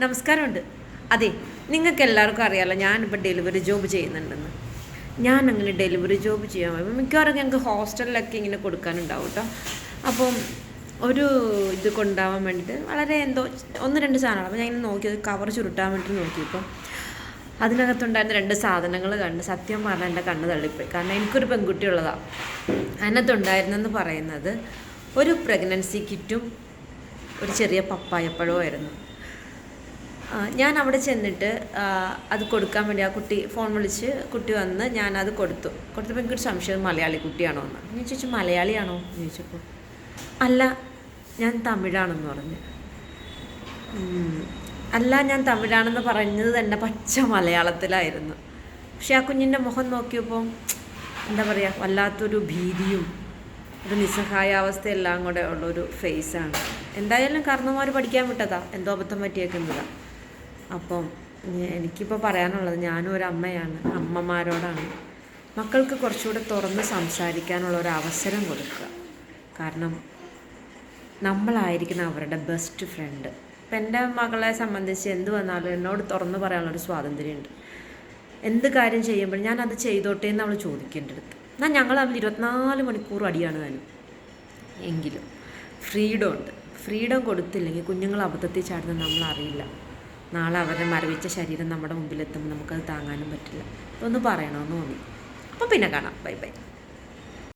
നമസ്കാരമുണ്ട്. അതെ, നിങ്ങൾക്ക് എല്ലാവർക്കും അറിയാമല്ലോ ഞാനിപ്പോൾ ഡെലിവറി ജോബ് ചെയ്യുന്നുണ്ടെന്ന്. ഞാൻ അങ്ങനെ ഡെലിവറി ജോബ് ചെയ്യാൻ പോയപ്പോൾ മിക്കവാറും ഞങ്ങൾക്ക് ഹോസ്റ്റലിലൊക്കെ ഇങ്ങനെ കൊടുക്കാനുണ്ടാവും കേട്ടോ. അപ്പം ഒരു ഇത് കൊണ്ടുപോകാൻ വേണ്ടിയിട്ട് വളരെ എന്തോ 1-2 സാധനങ്ങൾ. അപ്പോൾ ഞാൻ ഇങ്ങനെ നോക്കിയത് കവർ ചുരുട്ടാൻ വേണ്ടിയിട്ട് നോക്കിയപ്പോൾ അതിനകത്തുണ്ടായിരുന്ന 2 സാധനങ്ങൾ കണ്ട് സത്യം പറഞ്ഞാൽ എൻ്റെ കണ്ണ് തള്ളിപ്പോയി. കാരണം എനിക്കൊരു പെൺകുട്ടി ഉള്ളതാണ്. അതിനകത്തുണ്ടായിരുന്നെന്ന് പറയുന്നത് ഒരു പ്രഗ്നൻസി കിറ്റും ഒരു ചെറിയ പപ്പായപ്പഴമായിരുന്നു. ഞാൻ അവിടെ ചെന്നിട്ട് അത് കൊടുക്കാൻ വേണ്ടി ആ കുട്ടി ഫോൺ വിളിച്ച് കുട്ടി വന്ന് ഞാനത് കൊടുത്തപ്പോൾ എനിക്കൊരു സംശയം മലയാളി കുട്ടിയാണോ എന്ന്. ഞാൻ ചോദിച്ചു മലയാളിയാണോ എന്ന് ചോദിച്ചപ്പോൾ അല്ല ഞാൻ തമിഴാണെന്ന് പറഞ്ഞു. അല്ല ഞാൻ തമിഴാണെന്ന് പറഞ്ഞത് തന്നെ പച്ച മലയാളത്തിലായിരുന്നു. പക്ഷെ ആ കുഞ്ഞിൻ്റെ മുഖം നോക്കിയപ്പോൾ എന്താ പറയുക, വല്ലാത്തൊരു ഭീതിയും ഒരു നിസ്സഹായാവസ്ഥയെല്ലാം കൂടെ ഉള്ളൊരു ഫേസാണ്. എന്തായാലും കാരണവന്മാർ പഠിക്കാൻ വിട്ടതാ, എന്തോ അബദ്ധം പറ്റിയേക്കുന്നതാണ്. അപ്പം എനിക്കിപ്പോൾ പറയാനുള്ളത്, ഞാനും ഒരു അമ്മയാണ്, അമ്മമാരോടാണ് മക്കൾക്ക് കുറച്ചുകൂടെ തുറന്ന് സംസാരിക്കാനുള്ള ഒരു അവസരം കൊടുക്കുക. കാരണം നമ്മളായിരിക്കണം അവരുടെ ബെസ്റ്റ് ഫ്രണ്ട്. ഇപ്പം എൻ്റെ മകളെ സംബന്ധിച്ച് എന്ത് വന്നാലും എന്നോട് തുറന്ന് പറയാനുള്ളൊരു സ്വാതന്ത്ര്യമുണ്ട്. എന്ത് കാര്യം ചെയ്യുമ്പോൾ ഞാൻ അത് ചെയ്തോട്ടെ എന്ന് അവൾ ചോദിക്കേണ്ട അടുത്ത്. എന്നാൽ ഞങ്ങൾ അതിൽ 24 മണിക്കൂർ അടിയാണ് താനും. എങ്കിലും ഫ്രീഡം ഉണ്ട്. ഫ്രീഡം കൊടുത്തില്ലെങ്കിൽ കുഞ്ഞുങ്ങൾ അബദ്ധത്തിൽ ചാടുന്നത് നമ്മളറിയില്ല. നാളെ അവരുടെ മരവിച്ച ശരീരം നമ്മുടെ മുമ്പിലെത്തുമ്പോൾ നമുക്കത് താങ്ങാനും പറ്റില്ല. അതൊന്ന് പറയണമെന്ന് തോന്നി. അപ്പം പിന്നെ കാണാം. Bye bye.